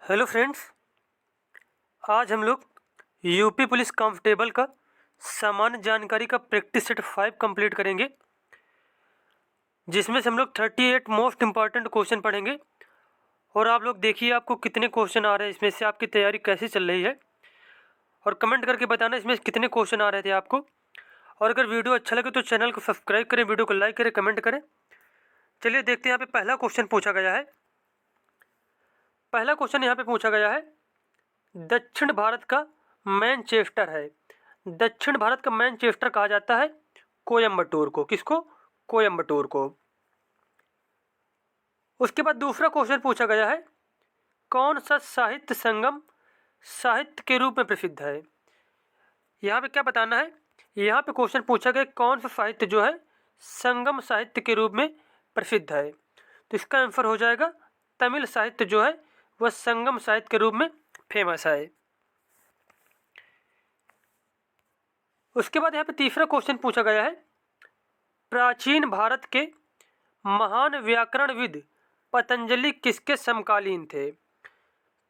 Hello friends, आज हम लोग यूपी पुलिस कांस्टेबल का सामान्य जानकारी का प्रैक्टिस सेट 5 कंप्लीट करेंगे, जिसमें से हम लोग 38 मोस्ट इम्पॉर्टेंट क्वेश्चन पढ़ेंगे। और आप लोग देखिए आपको कितने क्वेश्चन आ रहे हैं, इसमें से आपकी तैयारी कैसी चल रही है, और कमेंट करके बताना इसमें कितने क्वेश्चन आ रहे थे आपको। और अगर वीडियो अच्छा लगे तो चैनल को सब्सक्राइब करें, वीडियो को लाइक करें, कमेंट करें। चलिए देखते हैं यहाँ पे पहला क्वेश्चन पूछा गया है। पहला क्वेश्चन यहाँ पे पूछा गया है, दक्षिण भारत का मैनचेस्टर है। दक्षिण भारत का मैनचेस्टर कहा जाता है कोयम्बटूर को। किसको? कोयम्बटूर को। उसके बाद दूसरा क्वेश्चन पूछा गया है, कौन सा साहित्य संगम साहित्य के रूप में प्रसिद्ध है। यहाँ पे क्या बताना है, यहाँ पे क्वेश्चन पूछा गया कौन सा साहित्य जो है संगम साहित्य के रूप में प्रसिद्ध है। तो इसका आंसर हो जाएगा तमिल साहित्य जो है वह संगम साहित्य के रूप में फेमस है। उसके बाद यहाँ पे तीसरा क्वेश्चन पूछा गया है, प्राचीन भारत के महान व्याकरणविद पतंजलि किसके समकालीन थे।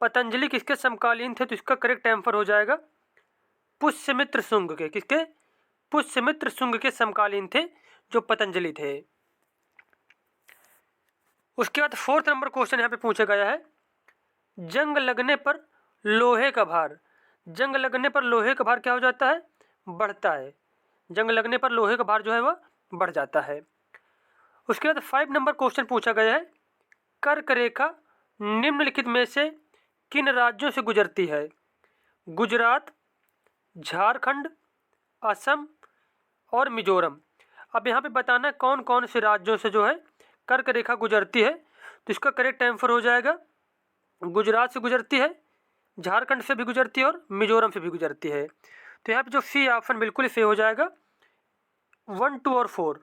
पतंजलि किसके समकालीन थे? तो इसका करेक्ट आंसर हो जाएगा पुष्यमित्र शुंग के। किसके? पुष्यमित्र शुंग के समकालीन थे जो पतंजलि थे। उसके बाद फोर्थ नंबर क्वेश्चन यहाँ पे पूछा गया है, जंग लगने पर लोहे का भार। जंग लगने पर लोहे का भार क्या हो जाता है? बढ़ता है। जंग लगने पर लोहे का भार जो है वह बढ़ जाता है। उसके बाद 5 नंबर क्वेश्चन पूछा गया है, कर्क रेखा निम्नलिखित में से किन राज्यों से गुजरती है। गुजरात, झारखंड, असम और मिजोरम। अब यहाँ पे बताना है कौन कौन से राज्यों से जो है कर्क रेखा गुजरती है। तो इसका करेक्ट आंसर हो जाएगा गुजरात से गुजरती है, झारखंड से भी गुजरती है और मिजोरम से भी गुजरती है। तो यहाँ पे जो सी ऑप्शन बिल्कुल सही हो जाएगा 1, 2 और 4।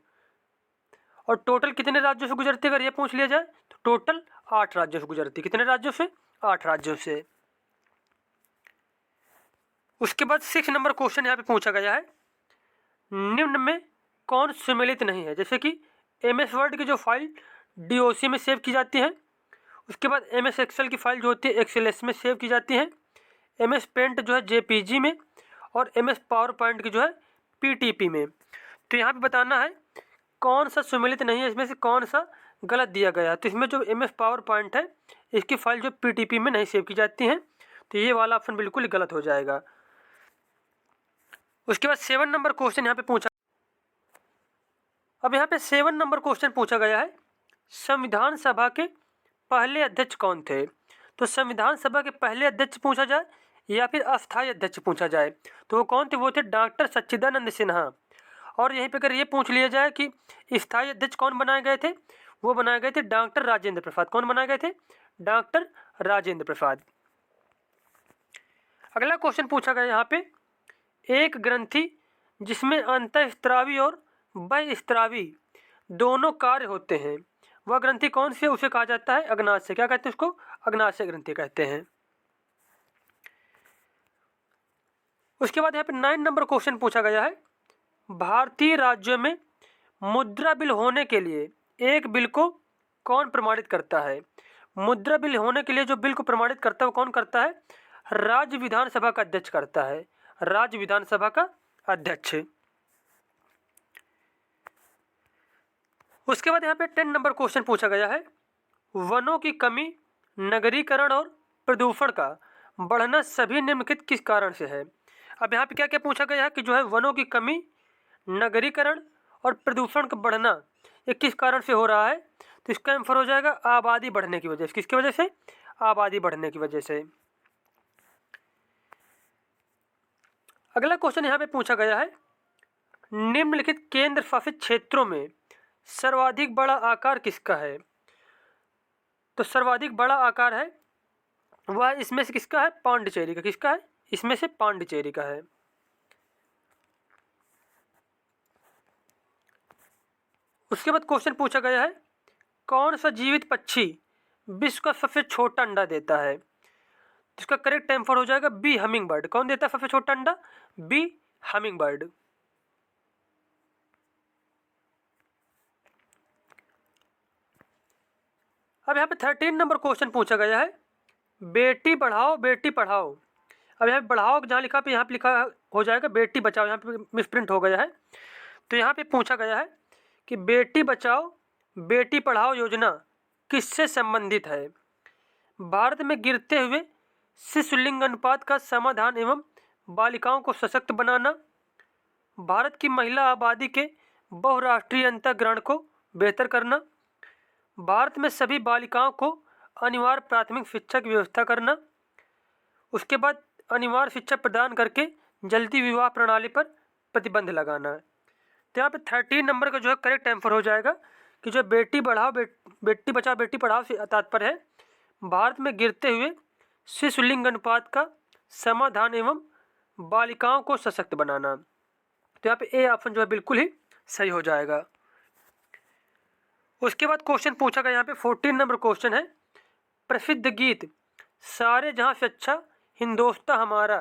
और टोटल कितने राज्यों से गुजरती है अगर ये पूछ लिया जाए तो टोटल 8 राज्यों से गुजरती है। कितने राज्यों से? 8 राज्यों से। उसके बाद 6 नंबर क्वेश्चन यहाँ पे पूछा गया है, निम्न में कौन सम्मिलित नहीं है। जैसे कि MS वर्ड की जो फाइल DOC में सेव की जाती है, उसके बाद MS एक्सेल की फाइल जो होती है XLS में सेव की जाती है, MS पेंट जो है JPG में, और MS पावर पॉइंट की जो है PTP में। तो यहाँ पे बताना है कौन सा सम्मिलित नहीं है, इसमें से कौन सा गलत दिया गया है। तो इसमें जो MS पावर पॉइंट है इसकी फाइल जो PTP में नहीं सेव की जाती है, तो ये वाला ऑप्शन बिल्कुल गलत हो जाएगा। उसके बाद 7 नंबर क्वेश्चन यहाँ पे पूछा। अब यहाँ पे 7 नंबर क्वेश्चन पूछा गया है, संविधान सभा के पहले अध्यक्ष कौन थे। तो संविधान सभा के पहले अध्यक्ष पूछा जाए या फिर अस्थायी अध्यक्ष पूछा जाए तो वो कौन थे? वो थे डॉक्टर सच्चिदानंद सिन्हा। और यहीं पे अगर ये पूछ लिया जाए कि स्थायी अध्यक्ष कौन बनाए गए थे, वो बनाए गए थे डॉक्टर राजेंद्र प्रसाद। कौन बनाए गए थे? डॉक्टर राजेंद्र प्रसाद। अगला क्वेश्चन पूछा गया यहाँ पे, एक ग्रंथि जिसमें अंतःस्त्रावी और बहिःस्त्रावी दोनों कार्य होते हैं वह ग्रंथि कौन सी है? उसे कहा जाता है अग्नाशय। क्या कहते हैं उसको? अग्नाशय ग्रंथि कहते हैं। उसके बाद यहाँ पे 9 नंबर क्वेश्चन पूछा गया है, भारतीय राज्यों में मुद्रा बिल होने के लिए एक बिल को कौन प्रमाणित करता है। मुद्रा बिल होने के लिए जो बिल को प्रमाणित करता है वो कौन करता है? राज्य विधानसभा का अध्यक्ष करता है। राज्य विधानसभा का अध्यक्ष। उसके बाद यहाँ पे 10 नंबर क्वेश्चन पूछा गया है, वनों की कमी, नगरीकरण और प्रदूषण का बढ़ना सभी निम्नलिखित किस कारण से है। अब यहाँ पे क्या क्या पूछा गया है कि जो है वनों की कमी, नगरीकरण और प्रदूषण का बढ़ना ये किस कारण से हो रहा है। तो इसका आंसर हो जाएगा आबादी बढ़ने की वजह से। किसकी वजह से? आबादी बढ़ने की वजह से। अगला क्वेश्चन यहाँ पे पूछा गया है, निम्नलिखित केंद्र शासित क्षेत्रों में सर्वाधिक बड़ा आकार किसका है। तो सर्वाधिक बड़ा आकार है वह इसमें से किसका है? पांडिचेरी का। किसका है? इसमें से पांडिचेरी का है। उसके बाद क्वेश्चन पूछा गया है, कौन सा जीवित पक्षी विश्व का सबसे छोटा अंडा देता है। इसका करेक्ट आंसर हो जाएगा बी, हमिंग बर्ड। कौन देता है सबसे छोटा अंडा? B, hummingbird. अब यहाँ पे 13 नंबर क्वेश्चन पूछा गया है, बेटी बढ़ाओ बेटी पढ़ाओ। अब यहाँ पे बढ़ाओ जहाँ लिखा पे यहाँ पे लिखा हो जाएगा बेटी बचाओ, यहाँ पे मिसप्रिंट हो गया है। तो यहाँ पे पूछा गया है कि बेटी बचाओ बेटी पढ़ाओ योजना किससे संबंधित है। भारत में गिरते हुए शिशु लिंग अनुपात का समाधान एवं बालिकाओं को सशक्त बनाना, भारत की महिला आबादी के बहुराष्ट्रीय अंतःग्रहण को बेहतर करना, भारत में सभी बालिकाओं को अनिवार्य प्राथमिक शिक्षा की व्यवस्था करना, उसके बाद अनिवार्य शिक्षा प्रदान करके जल्दी विवाह प्रणाली पर प्रतिबंध लगाना है। तो यहाँ पे 13 नंबर का जो है करेक्ट आंसर हो जाएगा कि जो बेटी बढ़ाओ बेटी बचाओ बेटी पढ़ाओ से तात्पर्य है भारत में गिरते हुए शिशु लिंग अनुपात का समाधान एवं बालिकाओं को सशक्त बनाना। तो यहाँ पे ए ऑप्शन जो है बिल्कुल ही सही हो जाएगा। उसके बाद क्वेश्चन पूछा गया यहाँ पे 14 नंबर क्वेश्चन है, प्रसिद्ध गीत सारे जहाँ से अच्छा हिंदोस्तां हमारा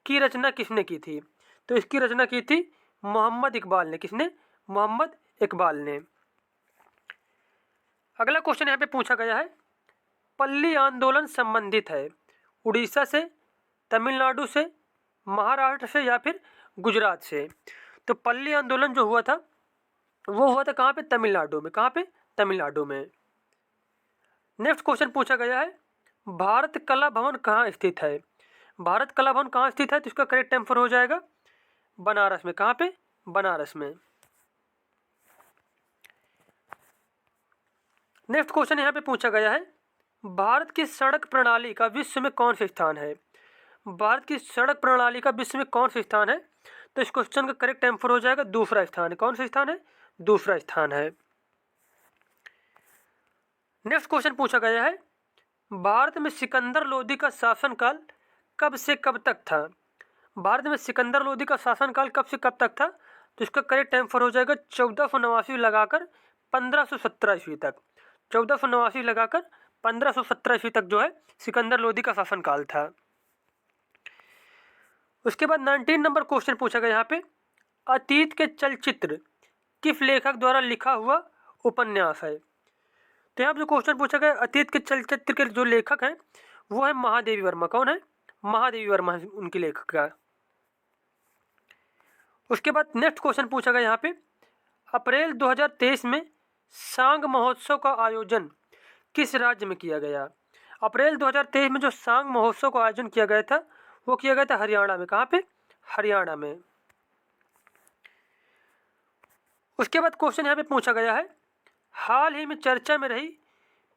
की रचना किसने की थी। तो इसकी रचना की थी मोहम्मद इकबाल ने। किसने? मोहम्मद इकबाल ने। अगला क्वेश्चन यहाँ पे पूछा गया है, पल्ली आंदोलन संबंधित है उड़ीसा से, तमिलनाडु से, महाराष्ट्र से या फिर गुजरात से। तो पल्ली आंदोलन जो हुआ था वो हुआ था कहाँ पे? तमिलनाडु में। कहाँ पे? तमिलनाडु में। नेक्स्ट क्वेश्चन पूछा गया है, भारत कला भवन कहाँ स्थित है। भारत कला भवन कहाँ स्थित है? तो इसका करेक्ट आंसर हो जाएगा बनारस में। कहाँ पे? बनारस में। नेक्स्ट क्वेश्चन यहाँ पे पूछा गया है, भारत की सड़क प्रणाली का विश्व में कौन सा स्थान है। भारत की सड़क प्रणाली का विश्व में कौन सा स्थान है। तो इस क्वेश्चन का करेक्ट आंसर हो जाएगा दूसरा स्थान है। कौन सा स्थान है? दूसरा स्थान है। नेक्स्ट क्वेश्चन पूछा गया है, भारत में सिकंदर लोदी का शासनकाल कब से कब तक था। भारत में सिकंदर लोदी का शासनकाल कब से कब तक था। तो इसका करेक्ट आंसर हो जाएगा 1489 लगाकर 1517 ईस्वी तक। 1489 लगाकर 1517 ईस्वी तक जो है सिकंदर लोदी का शासनकाल था। उसके बाद 19 नंबर क्वेश्चन पूछा गया यहाँ पे, अतीत के चलचित्र किस लेखक द्वारा लिखा हुआ उपन्यास है। तो यहाँ पे जो क्वेश्चन पूछा गया अतीत के चलचित्र के जो लेखक हैं वो है महादेवी वर्मा। कौन है? महादेवी वर्मा है उनकी लेखक का। उसके बाद नेक्स्ट क्वेश्चन पूछा गया यहाँ पे, अप्रैल 2023 में सांग महोत्सव का आयोजन किस राज्य में किया गया। अप्रैल 2023 में जो सांग महोत्सव का आयोजन किया गया था वो किया गया था हरियाणा में। कहाँ पे? हरियाणा में। उसके बाद क्वेश्चन यहाँ पे पूछा गया है, हाल ही में चर्चा में रही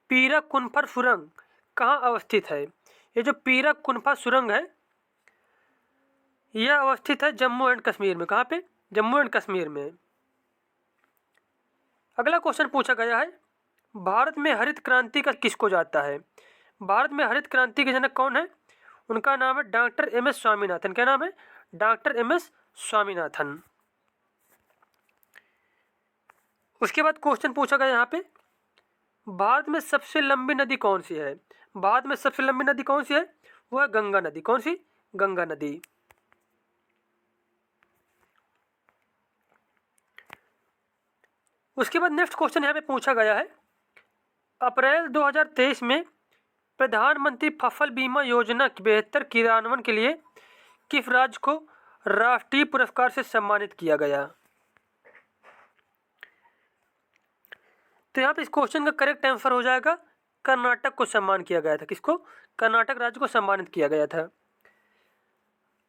पीरक कुनफर सुरंग कहाँ अवस्थित है। ये जो पीरक कुनफर सुरंग है यह अवस्थित है जम्मू एंड कश्मीर में। कहाँ पे? जम्मू एंड कश्मीर में। अगला क्वेश्चन पूछा गया है, भारत में हरित क्रांति का किसको जाता है। भारत में हरित क्रांति के जनक कौन है। उनका नाम है डॉक्टर एम.एस. स्वामीनाथन। क्या नाम है? Doctor MS. स्वामीनाथन। उसके बाद क्वेश्चन पूछा गया यहाँ पे, भारत में सबसे लंबी नदी कौन सी है। भारत में सबसे लंबी नदी कौन सी है? वो है गंगा नदी। कौन सी? गंगा नदी। उसके बाद नेक्स्ट क्वेश्चन यहाँ पे पूछा गया है, अप्रैल 2023 में प्रधानमंत्री फसल बीमा योजना के बेहतर क्रियान्वयन के लिए किस राज्य को राष्ट्रीय पुरस्कार से सम्मानित किया गया। तो यहाँ पे इस क्वेश्चन का करेक्ट आंसर हो जाएगा कर्नाटक को सम्मान किया गया था। किसको? कर्नाटक राज्य को सम्मानित किया गया था।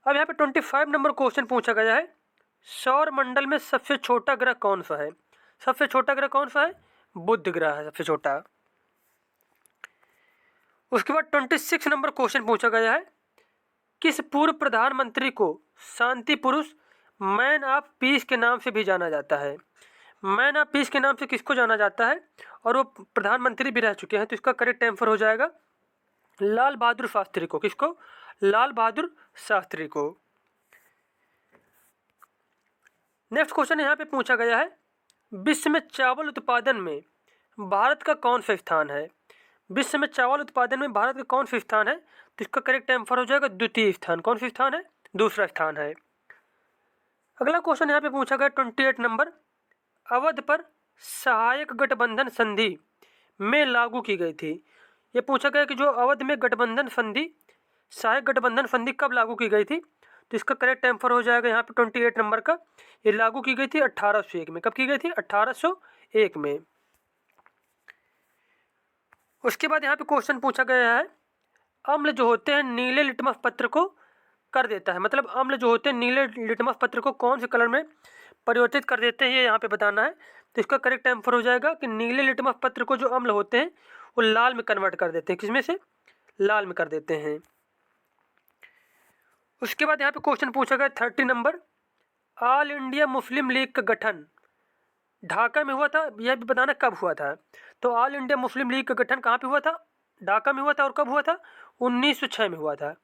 अब यहाँ पे 25 नंबर क्वेश्चन पूछा गया है, सौर मंडल में सबसे छोटा ग्रह कौन सा है। सबसे छोटा ग्रह कौन सा है? बुध ग्रह है सबसे छोटा। उसके बाद 26 नंबर क्वेश्चन पूछा गया है, किस पूर्व प्रधानमंत्री को शांति पुरुष मैन ऑफ पीस के नाम से भी जाना जाता है। मैन ऑफ पीस के नाम से किसको जाना जाता है और वो प्रधानमंत्री भी रह चुके हैं। तो इसका करेक्ट आंसर हो जाएगा लाल बहादुर शास्त्री को। किसको? लाल बहादुर शास्त्री को। नेक्स्ट क्वेश्चन यहाँ पे पूछा गया है, विश्व में चावल उत्पादन में भारत का कौन सा स्थान है। विश्व में चावल उत्पादन में भारत का कौन सा स्थान है। तो इसका करेक्ट आंसर हो जाएगा द्वितीय स्थान। कौन सा स्थान है? दूसरा स्थान है। अगला क्वेश्चन यहाँ पे पूछा गया 28 नंबर, अवध पर सहायक गठबंधन संधि में लागू की गई थी। ये पूछा गया कि जो अवध में गठबंधन संधि, सहायक गठबंधन संधि कब लागू की गई थी? तो इसका करेक्ट आंसर हो जाएगा यहाँ पे 28 नंबर का। ये लागू की गई थी 1801 में। कब की गई थी? 1801 में। उसके बाद यहाँ पे क्वेश्चन पूछा गया है, अम्ल जो होते हैं नीले लिटमस पत्र को कर देता है। मतलब अम्ल जो होते हैं नीले लिटमस पत्र को कौन से कलर में परिवर्तित कर देते हैं, ये यहाँ पे बताना है। तो इसका करेक्ट आंसर हो जाएगा कि नीले लिटमस पत्र को जो अम्ल होते हैं वो लाल में कन्वर्ट कर देते हैं। किसमें से? लाल में कर देते हैं। उसके बाद यहाँ पे क्वेश्चन पूछा गया 30 number, all India Muslim league का गठन ढाका में हुआ था। यह भी बताना कब हुआ था। तो ऑल इंडिया मुस्लिम लीग का गठन कहाँ पे हुआ था? ढाका में हुआ था। और कब हुआ था? 1906 में हुआ था।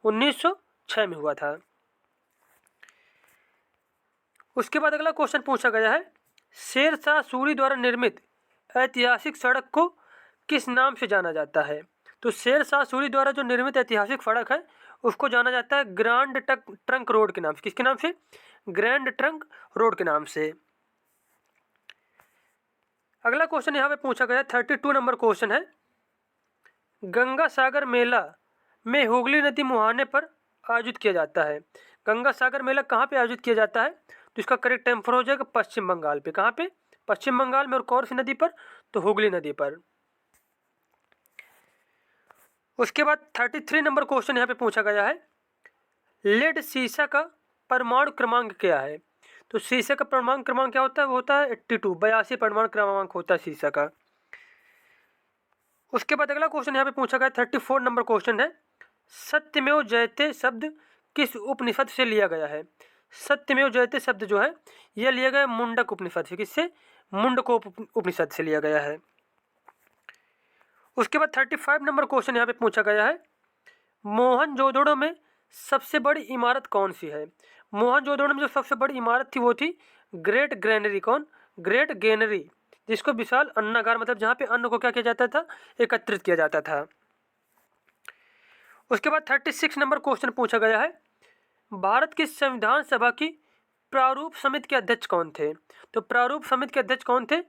1906 में हुआ था। उसके बाद अगला क्वेश्चन पूछा गया है, शेरशाह सूरी द्वारा निर्मित ऐतिहासिक सड़क को किस नाम से जाना जाता है? तो शेरशाह सूरी द्वारा जो निर्मित ऐतिहासिक सड़क है उसको जाना जाता है ग्रैंड ट्रंक रोड के नाम से। किसके नाम से? ग्रैंड ट्रंक रोड के नाम से। अगला क्वेश्चन यहाँ पे पूछा गया 32 नंबर क्वेश्चन है, गंगा सागर मेला में हुगली नदी मुहाने पर आयोजित किया जाता है। गंगा सागर मेला कहाँ पे आयोजित किया जाता है? तो इसका करेक्ट आंसर हो जाएगा पश्चिम बंगाल पे। कहाँ पे? पश्चिम बंगाल में। और कौन सी नदी पर? तो हुगली नदी पर। उसके बाद 33 नंबर क्वेश्चन यहाँ पे पूछा गया है, लेड सीसा का परमाणु क्रमांक क्या है? तो सीसा का परमाणु क्रमांक क्या होता है? वो होता है 82, 82 परमाणु क्रमांक होता है सीसा का। उसके बाद अगला क्वेश्चन यहाँ पे पूछा गया 34 नंबर क्वेश्चन है, सत्यमेव जयते शब्द किस उपनिषद से लिया गया है? सत्यमेव जयते शब्द जो है यह लिया गया मुंडक उपनिषद से। किससे? मुंडकोप उपनिषद से लिया गया है। उसके बाद 35 नंबर क्वेश्चन यहाँ पे पूछा गया है, मोहनजोदड़ो में सबसे बड़ी इमारत कौन सी है? मोहनजोदड़ो में जो सबसे बड़ी इमारत थी वो थी ग्रेट ग्रैनरी। कौन? ग्रेट ग्रैनरी, जिसको विशाल अन्नागार, मतलब जहाँ पे अन्न को क्या किया जाता था? एकत्रित किया जाता था। उसके बाद 36 नंबर क्वेश्चन पूछा गया है, भारत की संविधान सभा की प्रारूप समिति के अध्यक्ष कौन थे? तो प्रारूप समिति के अध्यक्ष कौन थे?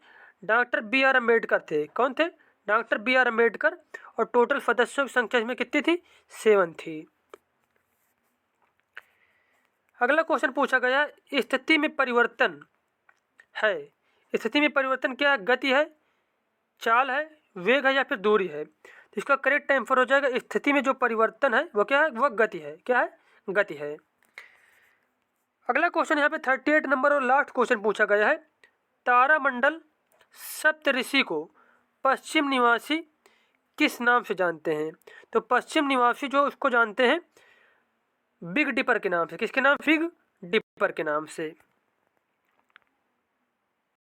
डॉक्टर बी आर अम्बेडकर थे। कौन थे? Doctor B R Ambedkar. और टोटल सदस्यों की संख्या इसमें कितनी थी? 7 थी। अगला क्वेश्चन पूछा गया, स्थिति में परिवर्तन है। स्थिति में परिवर्तन क्या है? गति है, चाल है, वेग है या फिर दूरी है? तो इसका करेक्ट आंसर हो जाएगा, स्थिति में जो परिवर्तन है वो क्या है? वह गति है। क्या है? गति है। अगला क्वेश्चन यहाँ पे 38 नंबर और लास्ट क्वेश्चन पूछा गया है, तारामंडल सप्तऋषि को पश्चिम निवासी किस नाम से जानते हैं? तो पश्चिम निवासी जो उसको जानते हैं बिग डिपर के नाम से। किसके नाम? बिग डिपर के नाम से।